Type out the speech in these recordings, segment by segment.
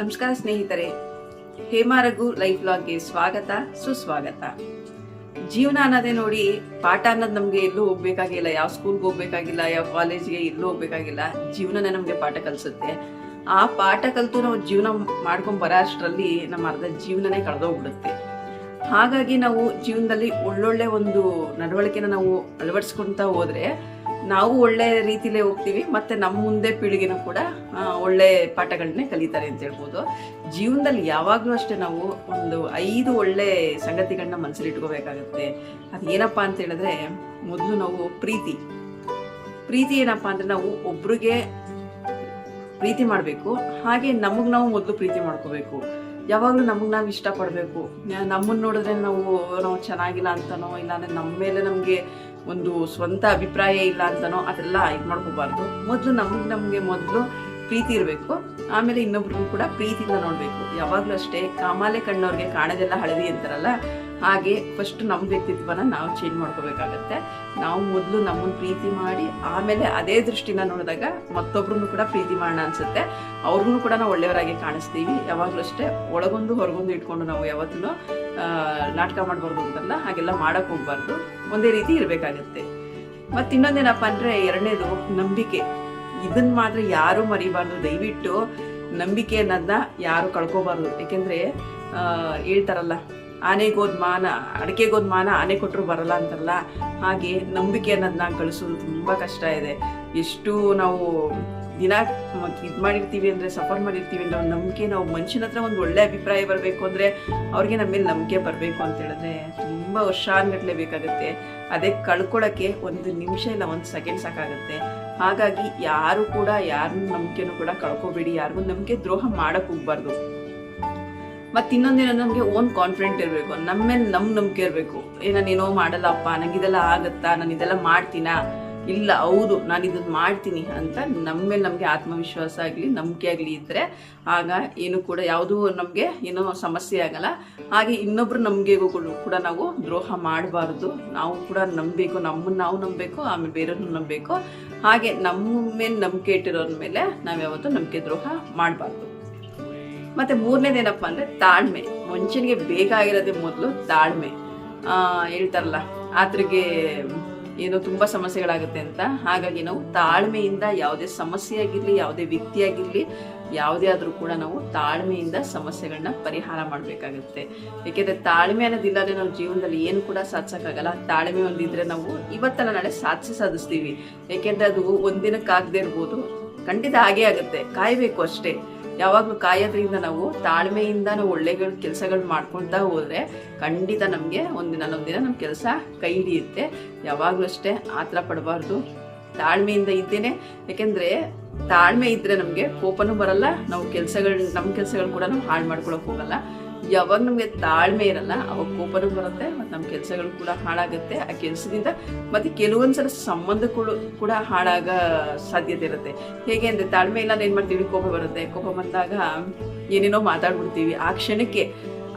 ನಮಸ್ಕಾರ ಸ್ನೇಹಿತರೆ, ಹೇಮಾರಘು ಲೈಫ್ ವ್ಲಾಗ್ಗೆ ಸ್ವಾಗತ ಸುಸ್ವಾಗತ. ಜೀವನ ಅನ್ನೋದೇ ನೋಡಿ, ಪಾಠ ಅನ್ನೋದು ನಮಗೆ ಎಲ್ಲೂ ಹೋಗ್ಬೇಕಾಗಿಲ್ಲ, ಯಾವ ಸ್ಕೂಲ್ಗೆ ಹೋಗ್ಬೇಕಾಗಿಲ್ಲ, ಯಾವ ಕಾಲೇಜ್ಗೆ ಎಲ್ಲೂ ಹೋಗ್ಬೇಕಾಗಿಲ್ಲ. ಜೀವನನೇ ನಮಗೆ ಪಾಠ ಕಲಿಸುತ್ತೆ. ಆ ಪಾಠ ಕಲಿತು ನಾವು ಜೀವನ ಮಾಡ್ಕೊಂಡು ಬರೋ ಅಷ್ಟರಲ್ಲಿ ನಮ್ಮ ಅರ್ಧ ಜೀವನನೇ ಕಳೆದೋಗ್ಬಿಡುತ್ತೆ. ಹಾಗಾಗಿ ನಾವು ಜೀವನದಲ್ಲಿ ಒಳ್ಳೊಳ್ಳೆ ಒಂದು ನಡವಳಿಕೆನ ನಾವು ಅಳವಡಿಸ್ಕೊಳ್ತಾ ಹೋದ್ರೆ ನಾವು ಒಳ್ಳೆ ರೀತಿಲೇ ಹೋಗ್ತೀವಿ, ಮತ್ತೆ ನಮ್ಮ ಮುಂದೆ ಪೀಳಿಗೆನೂ ಕೂಡ ಒಳ್ಳೆ ಪಾಠಗಳನ್ನೇ ಕಲಿತಾರೆ ಅಂತ ಹೇಳ್ಬೋದು. ಜೀವನದಲ್ಲಿ ಯಾವಾಗಲೂ ಅಷ್ಟೇ ನಾವು ಒಂದು 5 ಒಳ್ಳೆ ಸಂಗತಿಗಳನ್ನ ಮನಸ್ಸಲ್ಲಿ ಇಟ್ಕೋಬೇಕಾಗತ್ತೆ. ಅದೇನಪ್ಪ ಅಂತ ಹೇಳಿದ್ರೆ, ಮೊದಲು ನಾವು ಪ್ರೀತಿ ಏನಪ್ಪಾ ಅಂದ್ರೆ, ನಾವು ಒಬ್ರಿಗೆ ಪ್ರೀತಿ ಮಾಡಬೇಕು, ಹಾಗೆ ನಮಗೆ ನಾವು ಮೊದಲು ಪ್ರೀತಿ ಮಾಡ್ಕೋಬೇಕು. ಯಾವಾಗಲೂ ನಮಗೆ ನಾವು ಇಷ್ಟಪಡಬೇಕು. ನಮ್ಮನ್ನು ನೋಡಿದ್ರೆ ನಾವು ಚೆನ್ನಾಗಿಲ್ಲ ಅಂತನೋ, ಇಲ್ಲಾಂದ್ರೆ ನಮ್ಮ ಮೇಲೆ ನಮಗೆ ಒಂದು ಸ್ವಂತ ಅಭಿಪ್ರಾಯ ಇಲ್ಲ ಅಂತನೋ ಅದೆಲ್ಲ ಇದು ಮಾಡ್ಕೋಬಾರ್ದು. ಮೊದಲು ನಮಗೆ ಮೊದಲು ಪ್ರೀತಿ ಇರಬೇಕು, ಆಮೇಲೆ ಇನ್ನೊಬ್ರಿಗೂ ಕೂಡ ಪ್ರೀತಿಯಿಂದ ನೋಡಬೇಕು. ಯಾವಾಗಲೂ ಅಷ್ಟೇ, ಕಾಮಾಲೆ ಕಣ್ಣವ್ರಿಗೆ ಕಾಣದೆಲ್ಲ ಹಳದಿ ಅಂತಾರಲ್ಲ, ಹಾಗೆ ಫಸ್ಟ್ ನಮ್ಮ ವ್ಯಕ್ತಿತ್ವನ ನಾವು ಚೇಂಜ್ ಮಾಡ್ಕೋಬೇಕಾಗತ್ತೆ. ನಾವು ಮೊದಲು ನಮ್ಮನ್ನು ಪ್ರೀತಿ ಮಾಡಿ ಆಮೇಲೆ ಅದೇ ದೃಷ್ಟಿನ ನೋಡಿದಾಗ ಮತ್ತೊಬ್ರನ್ನು ಕೂಡ ಪ್ರೀತಿ ಮಾಡೋಣ ಅನ್ಸುತ್ತೆ. ಅವ್ರಿಗೂ ಕೂಡ ನಾವು ಒಳ್ಳೆಯವರಾಗಿ ಕಾಣಿಸ್ತೀವಿ. ಯಾವಾಗಲೂ ಅಷ್ಟೇ, ಒಳಗೊಂದು ಹೊರಗೊಂದು ಇಟ್ಕೊಂಡು ನಾವು ಯಾವತ್ತೂ ನಾಟಕ ಮಾಡಬಾರ್ದು ಅಂತಲ್ಲ, ಹಾಗೆಲ್ಲ ಮಾಡಕ್ ಹೋಗ್ಬಾರ್ದು. ಒಂದೇ ರೀತಿ ಇರಬೇಕಾಗತ್ತೆ. ಮತ್ತೆ ಇನ್ನೊಂದೇನಪ್ಪ ಅಂದ್ರೆ, ಎರಡನೇದು ನಂಬಿಕೆ. ಇದನ್ನ ಮಾತ್ರ ಯಾರು ಮರಿಬಾರ್ದು. ದಯವಿಟ್ಟು ನಂಬಿಕೆ ಅನ್ನೋದನ್ನ ಯಾರು ಕಳ್ಕೋಬಾರ್ದು. ಯಾಕೆಂದ್ರೆ ಹೇಳ್ತಾರಲ್ಲ, ಅಡಿಕೆಗೋದ್ ಮಾನ ಆನೆ ಕೊಟ್ಟರು ಬರಲ್ಲ ಅಂತಾರಲ್ಲ, ಹಾಗೆ ನಂಬಿಕೆ ಅನ್ನೋದನ್ನ ಕಳಿಸೋದು ತುಂಬಾ ಕಷ್ಟ ಇದೆ. ಎಷ್ಟು ನಾವು ದಿನ ಇದು ಮಾಡಿರ್ತೀವಿ ಅಂದ್ರೆ, ಸಫರ್ ಮಾಡಿರ್ತೀವಿ ಅಂದ್ರೆ, ಒಂದು ನಂಬಿಕೆ, ನಾವು ಮನುಷ್ಯನ ಹತ್ರ ಒಂದು ಒಳ್ಳೆ ಅಭಿಪ್ರಾಯ ಬರಬೇಕು ಅಂದ್ರೆ ಅವ್ರಿಗೆ ನಮ್ಮ ಮೇಲೆ ನಂಬಿಕೆ ಬರಬೇಕು ಅಂತ ಹೇಳಿದ್ರೆ ತುಂಬಾ ವರ್ಷಾನ್ಗಟ್ಲೆ ಬೇಕಾಗುತ್ತೆ. ಅದೇ ಕಳ್ಕೊಳಕ್ಕೆ 1 ನಿಮಿಷ ಇಲ್ಲ 1 ಸೆಕೆಂಡ್ ಸಾಕಾಗುತ್ತೆ. ಹಾಗಾಗಿ ಯಾರು ಕೂಡ ಯಾರ ನಂಬಿಕೆನೂ ಕೂಡ ಕಳ್ಕೊಬೇಡಿ. ಯಾರಿಗೂ ನಂಬಿಕೆ ದ್ರೋಹ ಮಾಡಕ್ ಹೋಗ್ಬಾರ್ದು. ಮತ್ತೆ ಇನ್ನೊಂದೇನೋ, ನಮಗೆ ಓನ್ ಕಾನ್ಫಿಡೆಂಟ್ ಇರಬೇಕು. ನಮ್ಮ ಮೇಲೆ ನಂಬಿಕೆ ಇರಬೇಕು. ನಾನೇನೋ ಮಾಡಲ್ಲಪ್ಪ, ನಂಗಿದೆಲ್ಲ ಆಗತ್ತಾ, ನಾನು ಇದೆಲ್ಲ ಮಾಡ್ತೀನಾ, ಇಲ್ಲ ಹೌದು ನಾನು ಇದನ್ನ ಮಾಡ್ತೀನಿ ಅಂತ ನಮ್ಮ ಮೇಲೆ ನಮಗೆ ಆತ್ಮವಿಶ್ವಾಸ ಆಗಲಿ, ನಂಬಿಕೆ ಆಗಲಿ ಇದ್ರೆ ಆಗ ಏನು ಕೂಡ ಯಾವುದೂ ನಮಗೆ ಏನೋ ಸಮಸ್ಯೆ ಆಗಲ್ಲ. ಹಾಗೆ ಇನ್ನೊಬ್ರು ನಂಬಿಕೆಗೂ ಕೂಡ ನಾವು ದ್ರೋಹ ಮಾಡಬಾರ್ದು. ನಾವು ಕೂಡ ನಂಬಬೇಕು, ನಮ್ಮನ್ನು ನಾವು ನಂಬಬೇಕು, ಆಮೇಲೆ ಬೇರೆಯವ್ರನ್ನ ನಂಬಬೇಕು. ಹಾಗೆ ನಮ್ಮ ಮೇಲೆ ನಂಬಿಕೆ ಇಟ್ಟಿರೋರ ಮೇಲೆ ನಾವು ಯಾವತ್ತೂ ನಂಬಿಕೆ ದ್ರೋಹ ಮಾಡಬಾರ್ದು. ಮತ್ತೆ ಮೂರನೇದೇನಪ್ಪ ಅಂದ್ರೆ, ತಾಳ್ಮೆ. ಮನುಷ್ಯನಿಗೆ ಬೇಕಾಗಿರೋದೇ ಮೊದಲು ತಾಳ್ಮೆ. ಹೇಳ್ತಾರಲ್ಲ, ಆತರಿಗೆ ಏನೋ ತುಂಬಾ ಸಮಸ್ಯೆಗಳಾಗುತ್ತೆ ಅಂತ. ಹಾಗಾಗಿ ನಾವು ತಾಳ್ಮೆಯಿಂದ ಯಾವುದೇ ಸಮಸ್ಯೆ ಆಗಿರ್ಲಿ, ಯಾವುದೇ ವ್ಯಕ್ತಿ ಆಗಿರ್ಲಿ, ಯಾವುದೇ ಆದ್ರೂ ಕೂಡ ನಾವು ತಾಳ್ಮೆಯಿಂದ ಸಮಸ್ಯೆಗಳನ್ನ ಪರಿಹಾರ ಮಾಡಬೇಕಾಗುತ್ತೆ. ಯಾಕೆಂದ್ರೆ ತಾಳ್ಮೆ ಅನ್ನೋದಿಲ್ಲದೆ ನಾವು ಜೀವನದಲ್ಲಿ ಏನು ಕೂಡ ಸಾಧಿಸಕ್ಕಾಗಲ್ಲ. ತಾಳ್ಮೆ ಒಂದಿದ್ರೆ ನಾವು ಇವತ್ತಲ್ಲ ನಾಳೆ ಸಾಧಿಸ್ತೀವಿ. ಯಾಕೆಂದ್ರೆ ಅದು ಒಂದಿನಕ್ಕಾಗದೇ ಇರ್ಬೋದು, ಖಂಡಿತ ಹಾಗೇ ಆಗುತ್ತೆ. ಕಾಯ್ಬೇಕು ಅಷ್ಟೇ. ಯಾವಾಗಲೂ ಕಾಯೋದ್ರಿಂದ, ನಾವು ತಾಳ್ಮೆಯಿಂದ ನಾವು ಒಳ್ಳೆ ಕೆಲಸಗಳು ಮಾಡ್ಕೊಳ್ತಾ ಹೋದ್ರೆ ಖಂಡಿತ ನಮಗೆ ಒಂದಿನ ನಮ್ಮ ಕೆಲಸ ಕೈ ಹಿಡಿಯುತ್ತೆ. ಯಾವಾಗಲೂ ಅಷ್ಟೇ ಆತರ ಪಡಬಾರ್ದು, ತಾಳ್ಮೆಯಿಂದ ಇದ್ದೇನೆ. ಯಾಕೆಂದ್ರೆ ತಾಳ್ಮೆ ಇದ್ರೆ ನಮಗೆ ಕೋಪನೂ ಬರಲ್ಲ, ನಾವು ನಮ್ಮ ಕೆಲಸಗಳು ಕೂಡ ನಾವು ಹಾಳು ಮಾಡ್ಕೊಳಕ್ ಹೋಗಲ್ಲ. ಯಾವಾಗ ನಮಗೆ ತಾಳ್ಮೆ ಇರಲ್ಲ, ಅವಾಗ ಕೋಪನೂ ಬರುತ್ತೆ, ಮತ್ತು ನಮ್ಮ ಕೆಲಸಗಳು ಕೂಡ ಹಾಳಾಗುತ್ತೆ. ಆ ಕೆಲಸದಿಂದ ಮತ್ತೆ ಕೆಲವೊಂದ್ಸಲ ಸಂಬಂಧಗಳು ಕೂಡ ಹಾಳಾಗ ಸಾಧ್ಯತೆ ಇರುತ್ತೆ. ಹೇಗೆ ಅಂದ್ರೆ, ತಾಳ್ಮೆ ಇಲ್ಲ ಏನ್ ಮಾಡ್ತೀವಿ, ಕೋಪ ಬರುತ್ತೆ. ಕೋಪ ಬಂದಾಗ ಏನೇನೋ ಮಾತಾಡ್ಬಿಡ್ತೀವಿ. ಆ ಕ್ಷಣಕ್ಕೆ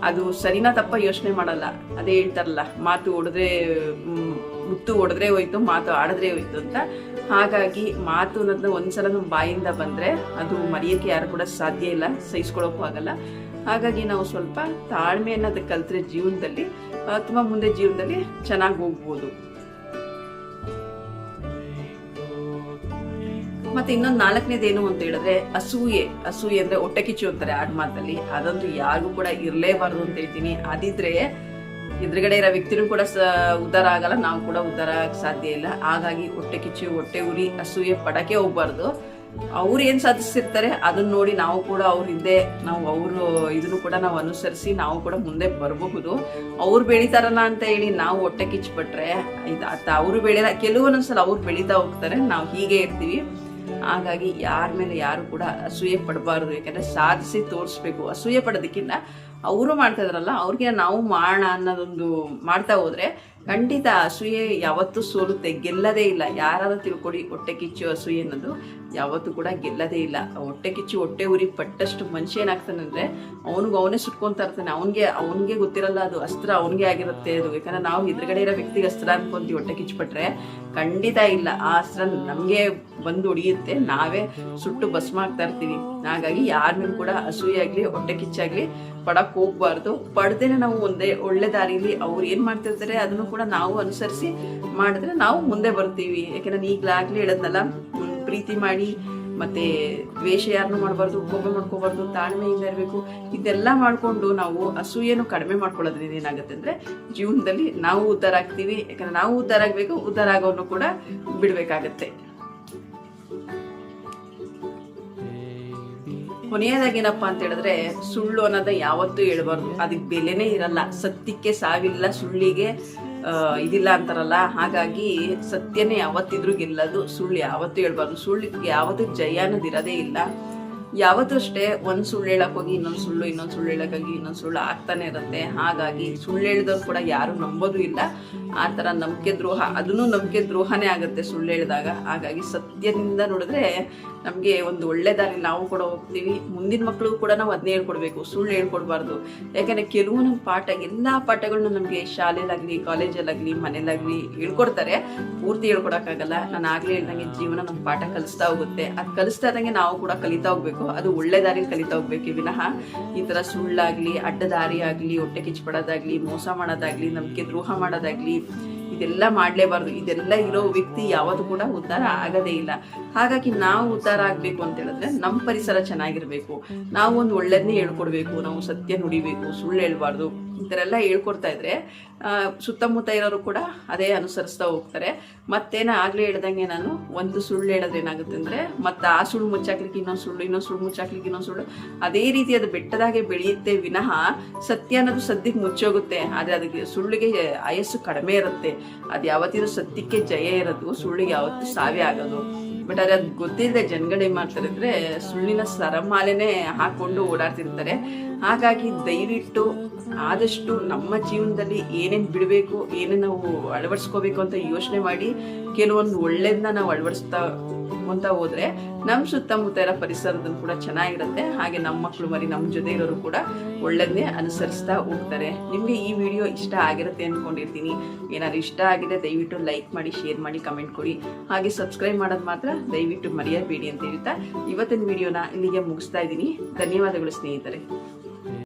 ಅದು ಸರಿನಾ ತಪ್ಪ ಯೋಚನೆ ಮಾಡಲ್ಲ. ಅದೇ ಹೇಳ್ತಾರಲ್ಲ, ಮುತ್ತು ಹೊಡೆದ್ರೆ ಹೋಯ್ತು, ಮಾತು ಆಡಿದ್ರೆ ಹೋಯ್ತು ಅಂತ. ಹಾಗಾಗಿ ಮಾತು ಅನ್ನೋದನ್ನ ಒಂದ್ಸಲ ನಮ್ಮ ಬಾಯಿಂದ ಬಂದ್ರೆ ಅದು ಮರೆಯಕ್ಕೆ ಯಾರು ಕೂಡ ಸಾಧ್ಯ ಇಲ್ಲ, ಸಹಿಸ್ಕೊಳಕ್ಕೂ ಆಗಲ್ಲ. ಹಾಗಾಗಿ ನಾವು ಸ್ವಲ್ಪ ತಾಳ್ಮೆ ಅನ್ನೋದು ಕಲ್ತ್ರೆ ಜೀವನದಲ್ಲಿ ತುಂಬಾ ಮುಂದೆ ಜೀವನದಲ್ಲಿ ಚೆನ್ನಾಗಿ ಹೋಗ್ಬೋದು. ಮತ್ತೆ ಇನ್ನೊಂದು 4ನೇದೇನು ಅಂತ ಹೇಳಿದ್ರೆ, ಅಸೂಯೆ ಅಂದ್ರೆ ಹೊಟ್ಟೆ ಕಿಚ್ಚು ಅಂತಾರೆ ಆಡ್ ಮಾತಲ್ಲಿ. ಅದಂತೂ ಯಾರಿಗೂ ಕೂಡ ಇರ್ಲೇಬಾರ್ದು ಅಂತ ಹೇಳ್ತೀನಿ. ಅದಿದ್ರೆ ಎದುರುಗಡೆ ಇರೋ ವ್ಯಕ್ತಿನೂ ಕೂಡ ಉದ್ಧಾರ ಆಗಲ್ಲ, ನಾವು ಕೂಡ ಉದ್ಧಾರ ಆಗಕ್ಕೆ ಸಾಧ್ಯ ಇಲ್ಲ. ಹಾಗಾಗಿ ಹೊಟ್ಟೆ ಕಿಚ್ಚು, ಹೊಟ್ಟೆ ಉರಿ, ಅಸೂಯೆ ಪಡಕ್ಕೆ ಹೋಗ್ಬಾರ್ದು. ಅವ್ರು ಏನ್ ಸಾಧಿಸಿರ್ತಾರೆ ಅದನ್ನ ನೋಡಿ ನಾವು ಕೂಡ ಅವ್ರ ಹಿಂದೆ ಇದನ್ನು ಕೂಡ ನಾವು ಅನುಸರಿಸಿ ನಾವು ಕೂಡ ಮುಂದೆ ಬರಬಹುದು. ಅವ್ರು ಬೆಳಿತಾರಲ್ಲ ಅಂತ ಹೇಳಿ ನಾವು ಹೊಟ್ಟೆ ಕಿಚ್ಚಿಬಿಟ್ರೆ ಅವ್ರು ಬೆಳೆಯಲ್ಲ. ಕೆಲವೊಂದ್ಸಲ ಅವ್ರು ಬೆಳೀತಾ ಹೋಗ್ತಾರೆ, ನಾವು ಹೀಗೆ ಇರ್ತೀವಿ. ಹಾಗಾಗಿ ಯಾರ ಮೇಲೆ ಯಾರು ಕೂಡ ಅಸೂಯೆ ಪಡಬಾರ್ದು. ಯಾಕಂದ್ರೆ ಸಾಧಿಸಿ ತೋರಿಸ್ಬೇಕು. ಅಸೂಯೆ ಪಡೋದಕ್ಕಿಂತ ಅವರು ಮಾಡ್ತಾ ಇದಾರಲ್ಲ, ಅವ್ರಿಗೆ ನಾವು ಮಾಡೋಣ ಅನ್ನೋದೊಂದು ಮಾಡ್ತಾ ಹೋದ್ರೆ ಖಂಡಿತ ಅಸೂಯೆ ಯಾವತ್ತೂ ಸೋಲುತ್ತೆ, ಗೆಲ್ಲದೇ ಇಲ್ಲ. ಯಾರಾದ್ರೂ ತಿಳ್ಕೊಡಿ, ಹೊಟ್ಟೆ ಕಿಚ್ಚು ಅಸೂಯೆ ಅನ್ನೋದು ಯಾವತ್ತೂ ಕೂಡ ಗೆಲ್ಲದೇ ಇಲ್ಲ. ಹೊಟ್ಟೆ ಕಿಚ್ಚಿ ಹೊಟ್ಟೆ ಉರಿ ಪಟ್ಟಷ್ಟು ಮನುಷ್ಯ ಏನಾಗ್ತಾನೆ ಅಂದರೆ ಅವನೇ ಸುಟ್ಕೊತಾ ಇರ್ತಾನೆ. ಅವನಿಗೆ ಗೊತ್ತಿರಲ್ಲ ಅದು ಅಸ್ತ್ರ ಅವನಿಗೆ ಆಗಿರುತ್ತೆ ಅದು. ಯಾಕಂದ್ರೆ ನಾವು ಎದುರುಗಡೆ ಇರೋ ವ್ಯಕ್ತಿಗೆ ಅಸ್ತ್ರ ಅನ್ಕೊಂತೀವಿ, ಹೊಟ್ಟೆ ಕಿಚ್ಚಿಪಟ್ರೆ ಖಂಡಿತ ಇಲ್ಲ, ಆ ಅಸ್ತ್ರ ನಮಗೆ ಬಂದು ಹೊಡಿಯುತ್ತೆ, ನಾವೇ ಸುಟ್ಟು ಭಸ್ಮ ಆಗ್ತಾ ಇರ್ತೀವಿ. ಹಾಗಾಗಿ ಯಾರ ಮೇಲೂ ಕೂಡ ಅಸೂಯೆ ಆಗಲಿ ಹೊಟ್ಟೆ ಕಿಚ್ಚಾಗಲಿ ಪಡಕ್ಕೆ ಹೋಗ್ಬಾರ್ದು. ಪಡ್ದೇನೆ ನಾವು ಒಳ್ಳೆ ದಾರಿಲಿ ಅವ್ರು ಏನು ಮಾಡ್ತಿರ್ತಾರೆ ಅದನ್ನು ಕೂಡ ನಾವು ಅನುಸರಿಸಿ ಮಾಡಿದ್ರೆ ನಾವು ಮುಂದೆ ಬರ್ತೀವಿ. ಯಾಕೆಂದ್ರೆ ಈಗಲಾಗಲೇ ಹೇಳದ್ನಲ್ಲ, ಪ್ರೀತಿ ಮಾಡಿ ಮತ್ತೆ ದ್ವೇಷ ಯಾರನ್ನೂ ಮಾಡಬಾರ್ದು, ಕೋಪ ಮಾಡ್ಕೋಬಾರ್ದು, ತಾಳ್ಮೆಯಿಂದ ಇರಬೇಕು. ಇದೆಲ್ಲ ಮಾಡಿಕೊಂಡು ನಾವು ಅಸೂಯೆನೂ ಕಡಿಮೆ ಮಾಡ್ಕೊಳ್ಳೋದ್ರಿಂದ ಏನಾಗುತ್ತೆ ಅಂದರೆ ಜೀವನದಲ್ಲಿ ನಾವು ಉದ್ಧಾರ ಆಗ್ತೀವಿ. ಯಾಕಂದ್ರೆ ನಾವು ಉದ್ಧಾರ ಆಗಬೇಕು, ಉದ್ಧಾರ ಆಗೋನು ಕೂಡ ಬಿಡಬೇಕಾಗತ್ತೆ. ಕೊನೆಯದಾಗೇನಪ್ಪ ಅಂತ ಹೇಳಿದ್ರೆ, ಸುಳ್ಳು ಅನ್ನೋದ ಯಾವತ್ತೂ ಹೇಳ್ಬಾರ್ದು. ಅದಕ್ಕೆ ಬೆಲೆನೇ ಇರಲ್ಲ. ಸತ್ಯಕ್ಕೆ ಸಾವಿಲ್ಲ, ಸುಳ್ಳಿಗೆ ಇದಿಲ್ಲ ಅಂತಾರಲ್ಲ. ಹಾಗಾಗಿ ಸತ್ಯನೇ ಯಾವತ್ತಿದ್ರೂ ಗೆಲ್ಲದು, ಸುಳ್ಳು ಯಾವತ್ತೂ ಹೇಳ್ಬಾರ್ದು. ಸುಳ್ಳಿಗೆ ಯಾವತ್ತೂ ಜಯ ಅನ್ನೋದಿರೋದೇ ಇಲ್ಲ. ಯಾವತ್ತೂ ಅಷ್ಟೇ ಒಂದು ಸುಳ್ಳು ಹೇಳಕ್ ಹೋಗಿ ಇನ್ನೊಂದು ಸುಳ್ಳು ಹೇಳಕ್ಕಾಗಿ ಇನ್ನೊಂದು ಸುಳ್ಳು ಆಗ್ತಾನೆ ಇರುತ್ತೆ. ಹಾಗಾಗಿ ಸುಳ್ಳು ಹೇಳಿದವ್ರು ಕೂಡ ಯಾರು ನಂಬೋದು ಇಲ್ಲ. ಆ ಥರ ನಂಬಿಕೆ ದ್ರೋಹ, ಅದನ್ನು ನಂಬಿಕೆ ದ್ರೋಹನೇ ಆಗುತ್ತೆ ಸುಳ್ಳು ಹೇಳಿದಾಗ. ಹಾಗಾಗಿ ಸತ್ಯದಿಂದ ನೋಡಿದ್ರೆ ನಮಗೆ ಒಂದು ಒಳ್ಳೆ ದಾರಿ ನಾವು ಕೂಡ ಹೋಗ್ತೀವಿ. ಮುಂದಿನ ಮಕ್ಕಳಿಗೂ ಕೂಡ ನಾವು ಅದನ್ನೇ ಹೇಳ್ಕೊಡ್ಬೇಕು, ಸುಳ್ಳು ಹೇಳ್ಕೊಡ್ಬಾರ್ದು. ಯಾಕಂದರೆ ಕೆಲವೊಂದು ಎಲ್ಲ ಪಾಠಗಳನ್ನ ನಮಗೆ ಶಾಲೆಲಾಗಲಿ ಕಾಲೇಜಲ್ಲಾಗಲಿ ಮನೇಲಾಗಲಿ ಹೇಳ್ಕೊಡ್ತಾರೆ, ಪೂರ್ತಿ ಹೇಳ್ಕೊಡೋಕ್ಕಾಗಲ್ಲ. ನಾನು ಆಗಲೇ ಹೇಳ್ದಂಗೆ ಜೀವನ ನಮ್ಮ ಪಾಠ ಕಲಿಸ್ತಾ ಹೋಗುತ್ತೆ. ಅದು ಕಲಿಸ್ತಾ ಇದ್ದಂಗೆ ನಾವು ಕೂಡ ಕಲಿತಾ ಹೋಗ್ಬೇಕು. ಅದು ಒಳ್ಳೆ ದಾರಿ ಕಲಿತಾ ಹೋಗ್ಬೇಕು ವಿನಃ ಈ ಥರ ಸುಳ್ಳಾಗಲಿ, ಅಡ್ಡ ದಾರಿ ಆಗಲಿ, ಹೊಟ್ಟೆ ಕಿಚ್ಚಿಪಡೋದಾಗಲಿ, ಮೋಸ ಮಾಡೋದಾಗಲಿ, ನಂಬಿಕೆ ದ್ರೋಹ ಮಾಡೋದಾಗಲಿ ಇದೆಲ್ಲ ಮಾಡಲೇಬಾರ್ದು. ಇದೆಲ್ಲ ಇರೋ ವ್ಯಕ್ತಿ ಯಾವತ್ತೂ ಕೂಡ ಉದ್ಧಾರ ಆಗೋದೇ ಇಲ್ಲ. ಹಾಗಾಗಿ ನಾವು ಉದ್ಧಾರ ಆಗಬೇಕು ಅಂತ ಹೇಳಿದ್ರೆ ನಮ್ಮ ಪರಿಸರ ಚೆನ್ನಾಗಿರಬೇಕು, ನಾವು ಒಂದು ಒಳ್ಳೆದನ್ನೇ ಹೇಳ್ಕೊಡ್ಬೇಕು, ನಾವು ಸತ್ಯ ನುಡಿಬೇಕು, ಸುಳ್ಳು ಹೇಳ್ಬಾರ್ದು. ಈ ಥರ ಎಲ್ಲ ಹೇಳ್ಕೊಡ್ತಾ ಇದ್ರೆ ಸುತ್ತಮುತ್ತ ಇರೋರು ಕೂಡ ಅದೇ ಅನುಸರಿಸ್ತಾ ಹೋಗ್ತಾರೆ. ಮತ್ತೇನೋ ಆಗಲೇ ಹೇಳ್ದಂಗೆ ನಾನು ಒಂದು ಸುಳ್ಳು ಹೇಳಿದ್ರೆ ಏನಾಗುತ್ತೆ ಅಂದರೆ ಮತ್ತೆ ಆ ಸುಳ್ಳು ಮುಚ್ಚಾಕ್ಲಿಕ್ಕೆ ಇನ್ನೊಂದು ಸುಳ್ಳು ಮುಚ್ಚಾಕ್ಲಿಕ್ಕೆ ಇನ್ನೊಂದು ಸುಳ್ಳು, ಅದೇ ರೀತಿ ಅದು ಬೆಟ್ಟದಾಗೆ ಬೆಳೆಯುತ್ತೆ ವಿನಃ ಸತ್ಯ ಅನ್ನೋದು ಸದ್ಯಕ್ಕೆ ಮುಚ್ಚೋಗುತ್ತೆ. ಆದರೆ ಅದಕ್ಕೆ ಸುಳ್ಳಿಗೆ ಆಯಸ್ಸು ಕಡಿಮೆ ಇರುತ್ತೆ. ಅದು ಯಾವತ್ತಿದ್ರೂ ಸತ್ಯಕ್ಕೆ ಜಯ ಇರೋದು, ಸುಳ್ಳಿಗೆ ಯಾವತ್ತೂ ಸಾವೇ ಆಗೋದು. ಬಟ್ ಆದರೆ ಅದು ಗೊತ್ತಿಲ್ಲದೆ ಜನಗಳು ಏನು ಮಾಡ್ತಾರೆ ಅಂದರೆ ಸುಳ್ಳಿನ ಸರಮಾಲೆನೇ ಹಾಕ್ಕೊಂಡು ಓಡಾಡ್ತಿರ್ತಾರೆ. ಹಾಗಾಗಿ ದಯವಿಟ್ಟು ಆದಷ್ಟು ನಮ್ಮ ಜೀವನದಲ್ಲಿ ಏನೇನು ಬಿಡಬೇಕು, ಏನೇನು ನಾವು ಅಳವಡಿಸ್ಕೋಬೇಕು ಅಂತ ಯೋಚನೆ ಮಾಡಿ ಕೆಲವೊಂದು ಒಳ್ಳೆಯದನ್ನ ನಾವು ಅಳವಡಿಸ್ತಾ ಹೋದರೆ ನಮ್ಮ ಸುತ್ತಮುತ್ತ ಇರೋ ಪರಿಸರದಲ್ಲಿ ಕೂಡ ಚೆನ್ನಾಗಿರುತ್ತೆ. ಹಾಗೆ ನಮ್ಮ ಮಕ್ಕಳು ಮರಿ ನಮ್ಮ ಜೊತೆ ಇರೋರು ಕೂಡ ಒಳ್ಳೆಯದನ್ನೇ ಅನುಸರಿಸ್ತಾ ಹೋಗ್ತಾರೆ. ನಿಮಗೆ ಈ ವಿಡಿಯೋ ಇಷ್ಟ ಆಗಿರುತ್ತೆ ಅಂದ್ಕೊಂಡಿರ್ತೀನಿ. ಏನಾದ್ರು ಇಷ್ಟ ಆಗಿದೆ ದಯವಿಟ್ಟು ಲೈಕ್ ಮಾಡಿ, ಶೇರ್ ಮಾಡಿ, ಕಮೆಂಟ್ ಕೊಡಿ. ಹಾಗೆ ಸಬ್ಸ್ಕ್ರೈಬ್ ಮಾಡೋದು ಮಾತ್ರ ದಯವಿಟ್ಟು ಮರೆಯಬೇಡಿ ಅಂತ ಹೇಳ್ತಾ ಇವತ್ತಿನ ವಿಡಿಯೋನ ಇಲ್ಲಿಗೆ ಮುಗಿಸ್ತಾ ಇದ್ದೀನಿ. ಧನ್ಯವಾದಗಳು ಸ್ನೇಹಿತರೆ.